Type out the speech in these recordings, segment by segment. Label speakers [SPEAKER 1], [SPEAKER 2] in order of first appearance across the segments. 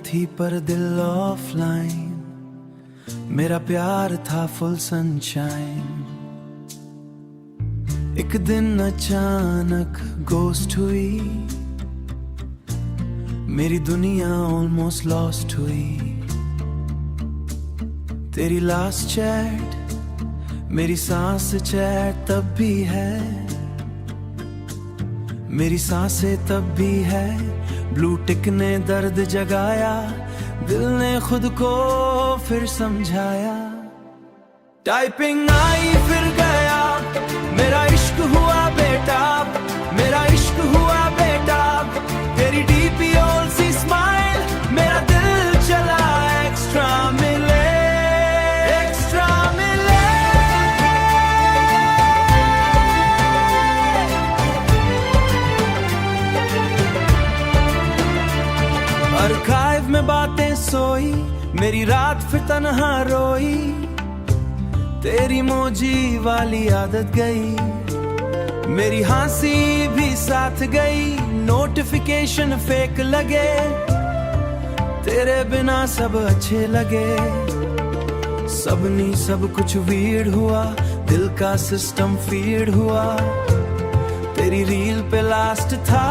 [SPEAKER 1] थी पर दिल ऑफलाइन, मेरा प्यार था फुल सनशाइन। एक दिन अचानक घोस्ट हुई, मेरी दुनिया ऑलमोस्ट लॉस्ट हुई। तेरी लास्ट चैट मेरी सांस चैट तब भी है, मेरी सांसें तब भी है। ब्लू टिक ने दर्द जगाया, दिल ने खुद को फिर समझाया। टाइपिंग आई फिर गया, मेरा इश्क हुआ बेताब, मेरा इश्क हुआ बेताब। तेरी डीपी ऑल सी स्माइल, मेरा दिल चला एक्स्ट्रा मिले, एक्स्ट्रा मिले। आर्काइव में बातें सोई, मेरी रात फिर तन्हा रोई। तेरी मोजी वाली आदत गई, मेरी हंसी भी साथ गई। नोटिफिकेशन फेक लगे, तेरे बिना सब अच्छे लगे। सब कुछ वीर्ड हुआ, दिल का सिस्टम फीड हुआ। तेरी रील पे लास्ट था,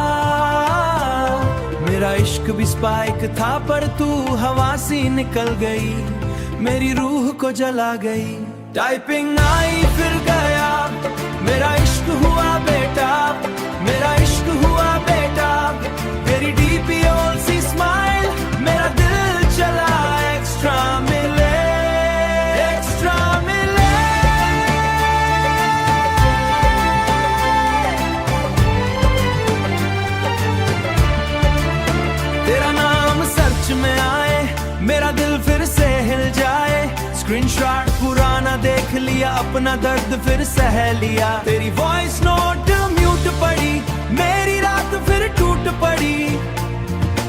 [SPEAKER 1] मेरा इश्क भी स्पाइक था। पर तू हवा सी निकल गई, मेरी रूह को जला गई। टाइपिंग आई फिर गया, मेरा इश्क हुआ बेताब, मेरा इश्क हुआ बेताब। तेरी डीपी ऑल सी स्माइल, मेरा दिल चला एक्स्ट्रा मिले, एक्स्ट्रा मिले। तेरा नाम सर्च में आए, मेरा दिल फिर से हिल जाए। स्क्रीनशॉट पुराना देख लिया, अपना दर्द फिर सह लिया। तेरी वॉइस नोट म्यूट पड़ी, मेरी रात फिर टूट पड़ी।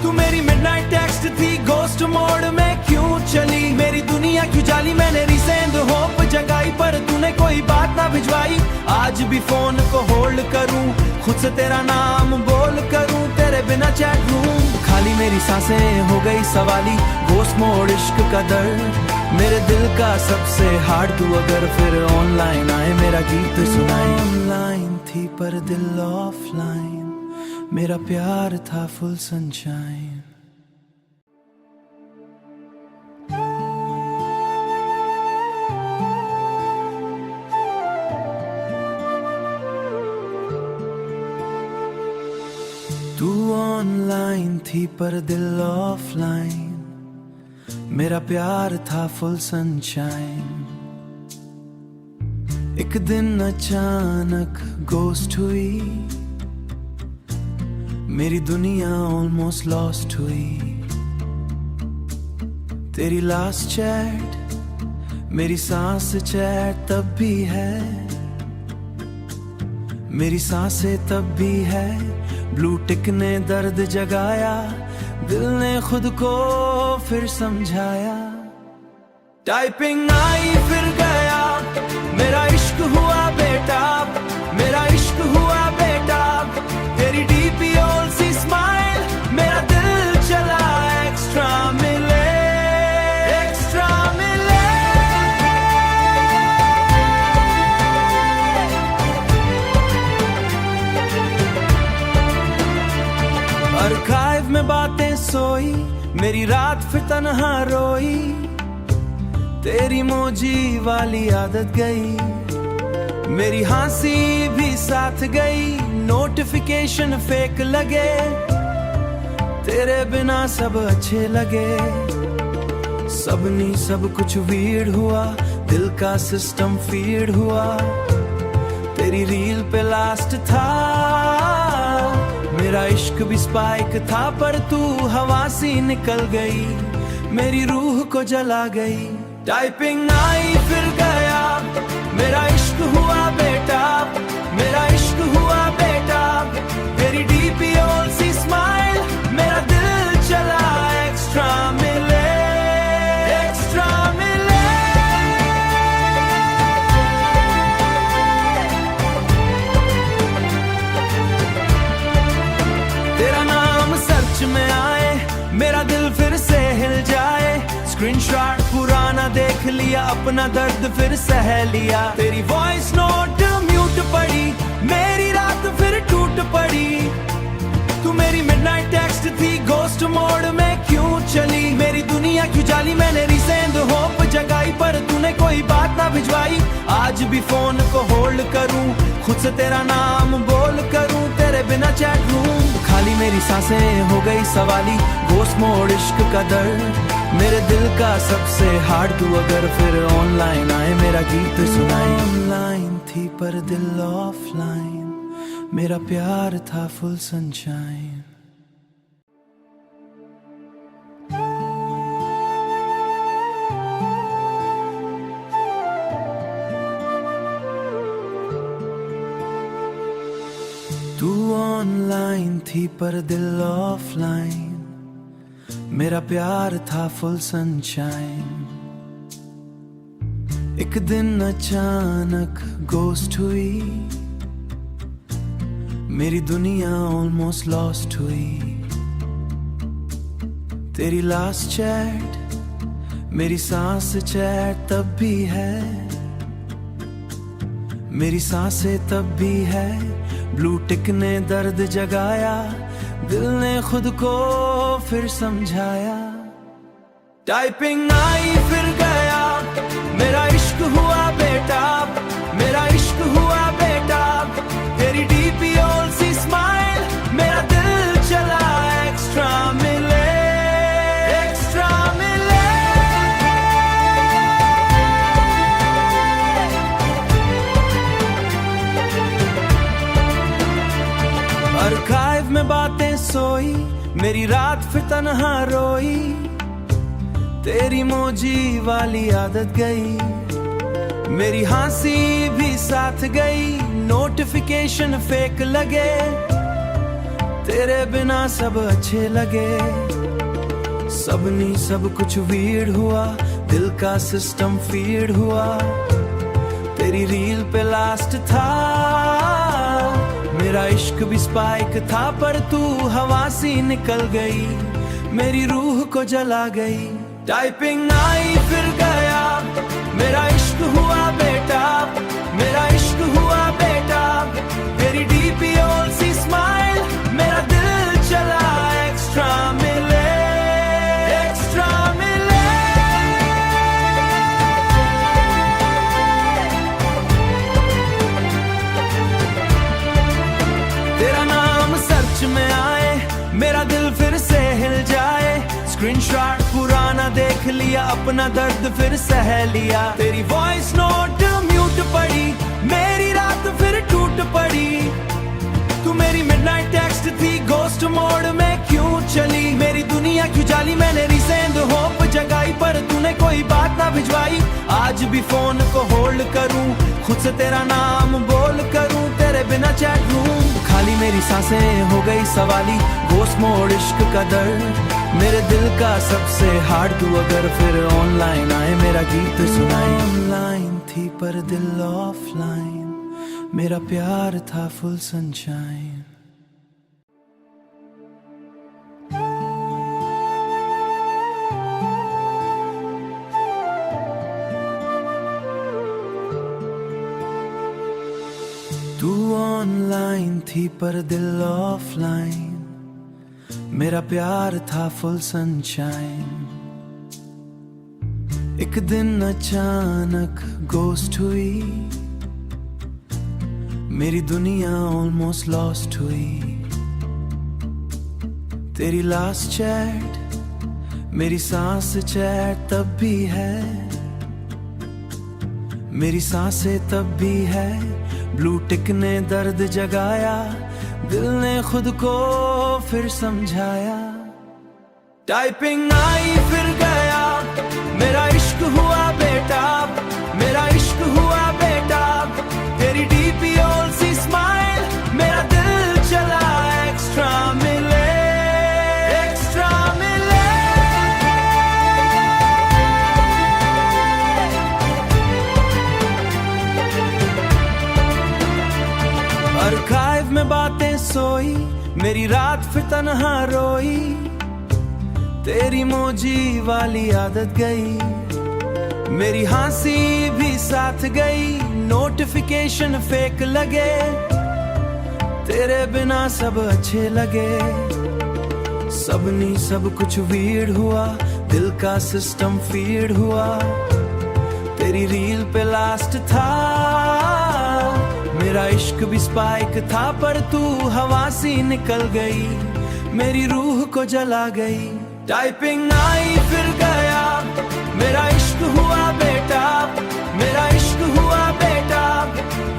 [SPEAKER 1] तू मेरी मिडनाइट टेक्स्ट थी, घोस्ट मोड में क्यों चली। मेरी दुनिया क्यों जाली, मैंने रिसेंड होप जगाई। पर तूने कोई बात ना भिजवाई। आज भी फोन को होल्ड करूं, खुद से तेरा नाम बोल करूं। तेरे बिना चैट रूम खाली, मेरी सांसें हो गई सवाली। घोस्ट मोड इश्क का दर्द, मेरे दिल का सबसे हार्ड। तू अगर फिर ऑनलाइन आए, मेरा गीत सुनाए। ऑनलाइन थी पर दिल ऑफलाइन, मेरा प्यार था फुल सनशाइन। तू ऑनलाइन थी पर दिल ऑफलाइन, मेरा प्यार था फुल सनशाइन। एक दिन अचानक घोस्ट हुई, मेरी दुनिया ऑलमोस्ट लॉस्ट हुई। तेरी लास्ट चैट मेरी सांस चैट तब भी है, मेरी सांसें तब भी है। ब्लू टिक ने दर्द जगाया, दिल ने खुद को फिर समझाया। टाइपिंग आई फिर गया, मेरा इश्क हुआ बेताब, मेरा इश्क हुआ बेताब। तेरी डीपी ऑल सी स्माइल, मेरा दिल चला एक्स्ट्रा मिले, एक्स्ट्रा मिले। आर्काइव में बातें सोई, मेरी रात फिर तन्हा रोई। तेरी मोजी वाली आदत गई, मेरी हंसी भी साथ गई। नोटिफिकेशन फेक लगे, तेरे बिना सब अच्छे लगे। सब कुछ वीर्ड हुआ, दिल का सिस्टम फीड हुआ। तेरी रील पे लास्ट था, मेरा इश्क भी स्पाइक था। पर तू हवा सी निकल गई, मेरी रूह को जला गई। टाइपिंग आई फिर गया, मेरा इश्क हुआ बेताब, मेरा इश्क हुआ बेताब। तेरी डीपी ऑल सी स्माइल, मेरा दिल चला एक्स्ट्रा मिले, एक्स्ट्रा मिले। तेरा नाम सर्च में आए, मेरा दिल फिर से अपना दर्द फिर सह लिया। तेरी वॉइस नोट म्यूट पड़ी, मेरी रात फिर टूट पड़ी। तू मेरी मिडनाइट टेक्स्ट थी, गोस्ट मोड में क्यों चली। मेरी दुनिया क्यों जाली, मैंने रिसेंड होप जगाई पर तूने कोई बात ना भिजवाई। आज भी फोन को होल्ड करूं, खुद से तेरा नाम बोल करूं, तेरे बिना चैट रूम खाली। मेरी सांसें हो गई सवाली, गोस्ट मोड इश्क का दर्द मेरे दिल का सबसे हार्ड। तू अगर फिर ऑनलाइन आए मेरा गीत सुनाए। ऑनलाइन थी पर दिल ऑफलाइन, मेरा प्यार था फुल सनशाइन। तू ऑनलाइन थी पर दिल ऑफलाइन, मेरा प्यार था फुल सनशाइन। एक दिन अचानक गोस्ट हुई, मेरी दुनिया ऑलमोस्ट लॉस्ट हुई। तेरी लास्ट चैट मेरी सांस चैट तब भी है, मेरी सांसें तब भी है। ब्लू टिक ने दर्द जगाया, दिल ने खुद को फिर समझाया। टाइपिंग आई फिर गया, मेरा इश्क हुआ बेटा, मेरा इश्क हुआ बेटा। तेरी डीपी ऑल सी स्माइल, मेरा दिल चला एक्स्ट्रा मिले, एक्स्ट्रा मिले। आर्काइव में बातें सोई, मेरी रात फिर तन्हा रोई। तेरी मोजी वाली आदत गई, मेरी हंसी भी साथ गई। नोटिफिकेशन फेक लगे, तेरे बिना सब अच्छे लगे। सब कुछ वीर्ड हुआ, दिल का सिस्टम फीड हुआ। तेरी रील पे लास्ट था, मेरा इश्क भी स्पाइक था पर तू हवा सी निकल गई, मेरी रूह को जला गई। टाइपिंग आई फिर गया, मेरा इश्क हुआ बेटा, मेरा इश्क हुआ बेटा। तेरी डीपी ऑल सी स्माइल, मेरा दिल चला एक्स्ट्रा मिले, एक्स्ट्रा मिले। तेरा नाम सर्च में आए, मेरा दिल फिर से हिल जाए। स्क्रीनशॉट पुराना देख लिया, अपना दर्द फिर सह लिया। तेरी वॉइस नोट म्यूट पड़ी, मेरी रात फिर टूट पड़ी। तू मेरी मिडनाइट टेक्स्ट थी, गोस्ट मोड में क्यों चली। मेरी दुनिया क्यों जाली, मैंने रिसेंड होप जगाई पर तूने कोई बात ना भिजवाई। आज भी फोन को होल्ड करूं, खुद से तेरा नाम बोल करूं, तेरे बिना चैट रूम खाली। मेरी सांसें हो गई सवाली, गोस्ट मोड इश्क का दर्द मेरे दिल का सबसे हार्ड। तू अगर फिर ऑनलाइन आए मेरा गीत सुनाए। ऑनलाइन थी पर दिल ऑफलाइन, मेरा प्यार था फुल सनशाइन। तू ऑनलाइन थी पर दिल ऑफलाइन, मेरा प्यार था फुल सनशाइन। एक दिन अचानक गोस्ट हुई, मेरी दुनिया ऑलमोस्ट लॉस्ट हुई। तेरी लास्ट चैट मेरी सांस चैट तब भी है, मेरी सांसें तब भी है। ब्लू टिक ने दर्द जगाया, दिल ने खुद को फिर समझाया। टाइपिंग आई फिर गया, मेरा इश्क हुआ बेटा, मेरा इश्क हुआ बेटा। तेरी डीपी ऑल सी स्माइल, मेरा दिल चला एक्स्ट्रा मिले, एक्स्ट्रा मिले। आर्काइव में बातें सोई, मेरी रात फिर तन्हा रोई। तेरी मोजी वाली आदत गई, मेरी हंसी भी साथ गई, नोटिफिकेशन फेक लगे, तेरे बिना सब अच्छे लगे। सबनी सब कुछ वीड हुआ, दिल का सिस्टम फीड हुआ, तेरी रील पे लास्ट था। मेरा इश्क भी स्पाइक था, पर तू हवा सी निकल गई, मेरी रूह को जला गई। टाइपिंग आई फिर गया, मेरा इश्क हुआ बेटा, मेरा इश्क हुआ बेटा।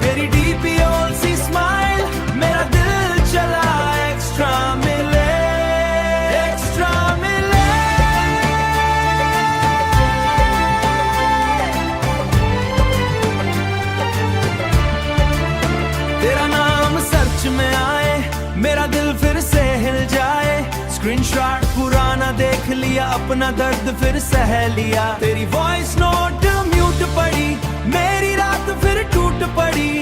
[SPEAKER 1] तेरी डीपी ऑल सी स्माइल, मेरा दिल चला एक्स्ट्रा मिले, एक्स्ट्रा मिले। तेरा नाम सर्च में आए, मेरा दिल फिर से हिल जाए। स्क्रीनशॉट पुराना देख लिया, अपना दर्द फिर सह लिया। तेरी वॉइस नोट म्यूट पड़ी, मेरी रात फिर टूट पड़ी।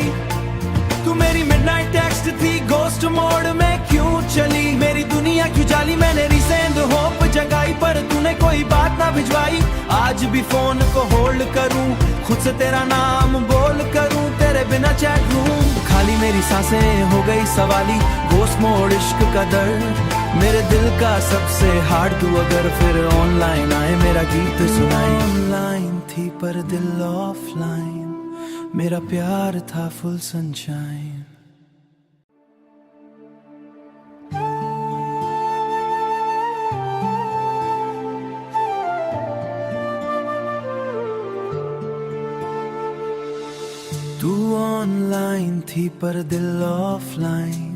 [SPEAKER 1] तू मेरी मिडनाइट टेक्स्ट थी, घोस्ट मोड में क्यों चली। मेरी दुनिया क्यों जाली, मैंने रिसेंड होप जगाई, पर तूने कोई बात ना भिजवाई। आज भी फोन को होल्ड करूं, खुद से तेरा नाम बोल करूं, तेरे बिना चैट रूम खाली। मेरी सांसें हो गई सवाली, घोस्ट मोड इश्क का दर्द, मेरे दिल का सबसे हार्ड। तू अगर फिर ऑनलाइन आए, मेरा गीत सुनाए। ऑनलाइन थी पर दिल ऑफलाइन, मेरा प्यार था फुल सनशाइन। तू ऑनलाइन थी पर दिल ऑफलाइन,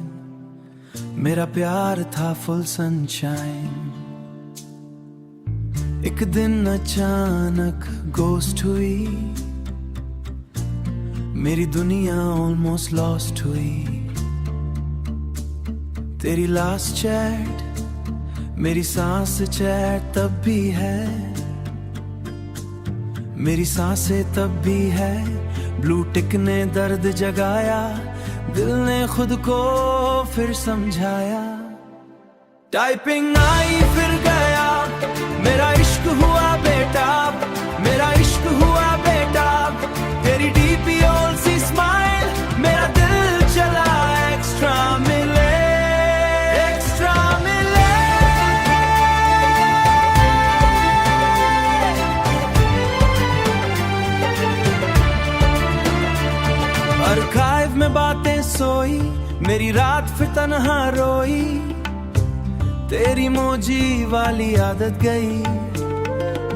[SPEAKER 1] मेरा प्यार था फुल सनशाइन। एक दिन अचानक घोस्ट हुई, मेरी दुनिया ऑलमोस्ट लॉस्ट हुई। तेरी लास्ट चैट, मेरी सांस चैट तब भी है, मेरी सांसें तब भी है। ब्लू टिक ने दर्द जगाया, दिल ने खुद को फिर समझाया। टाइपिंग आई फिर गया, मेरा इश्क हुआ बेटा, मेरा इश्क हुआ बेटा। तेरी डीपी ऑल सी स्माइल, मेरा दिल चला एक्स्ट्रा मिले, एक्स्ट्रा मिले। आर्काइव में बातें सोई, मेरी रात फिर तन्हा रोई। तेरी मोजी वाली आदत गई,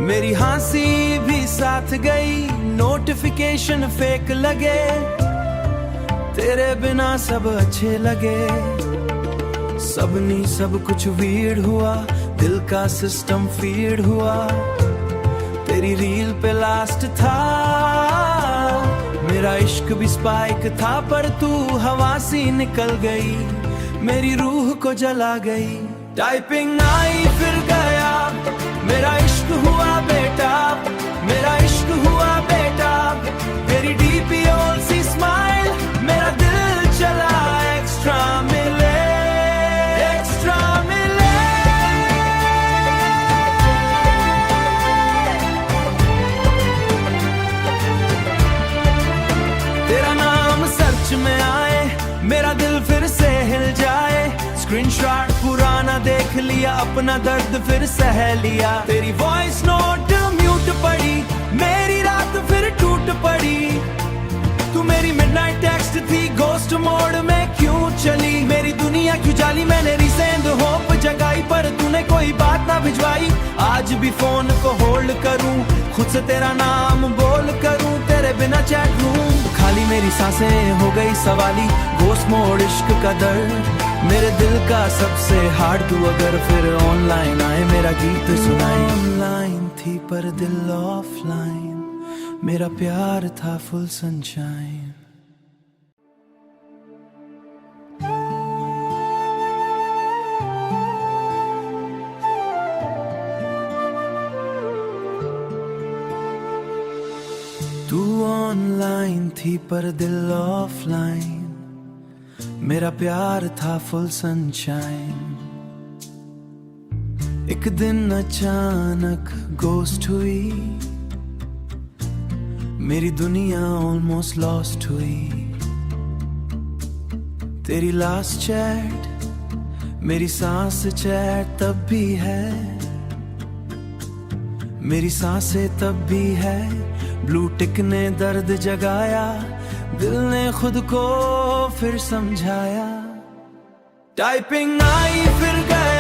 [SPEAKER 1] मेरी हंसी भी साथ गई, नोटिफिकेशन फेक लगे, तेरे बिना सब अच्छे लगे। सबनी सब कुछ वीड हुआ, दिल का सिस्टम फीड हुआ, तेरी रील पे लास्ट था। मेरा इश्क भी स्पाइक था, पर तू हवा सी निकल गई, मेरी रूह को जला गई। टाइपिंग आई फिर गया, मेरा इश्क हुआ बेटा, मेरा इश्क हुआ बेटा। तेरी डीपी ऑल सी स्माइल, मेरा दिल चला एक्स्ट्रा मिले, एक्स्ट्रा मिले। तेरा नाम सर्च में आए, मेरा दिल फिर से हिल जाए। स्क्रीनशॉट पुराना देख लिया, अपना दर्द फिर सह लिया। तेरी वॉइस नोट म्यूट पड़ी, मेरी रात फिर टूट पड़ी। तू मेरी मिडनाइट टेक्स्ट थी, घोस्ट मोड में क्यों चली। मेरी दुनिया क्यों जाली, मैंने रिसेंड होप जगाई, पर तूने कोई बात ना भिजवाई। आज भी फोन को होल्ड करूं, खुद से तेरा नाम बोल करूं, तेरे बिना चैट रूम खाली। मेरी सांसें हो गई सवाली, घोस्ट मोड इश्क का दर्द, मेरे दिल का सबसे हार्ड। तू अगर फिर ऑनलाइन आए, मेरा गीत सुनाए। ऑनलाइन थी पर दिल ऑफलाइन, मेरा प्यार था फुल सनशाइन। तू ऑनलाइन थी पर दिल ऑफलाइन, मेरा प्यार था फुल सनशाइन। एक दिन अचानक घोस्ट हुई, मेरी दुनिया ऑलमोस्ट लॉस्ट हुई। तेरी लास्ट चैट मेरी सांस चैट तब भी है, मेरी सांसें तब भी है। ब्लू टिक ने दर्द जगाया, दिल ने खुद को फिर समझाया। टाइपिंग आई फिर गए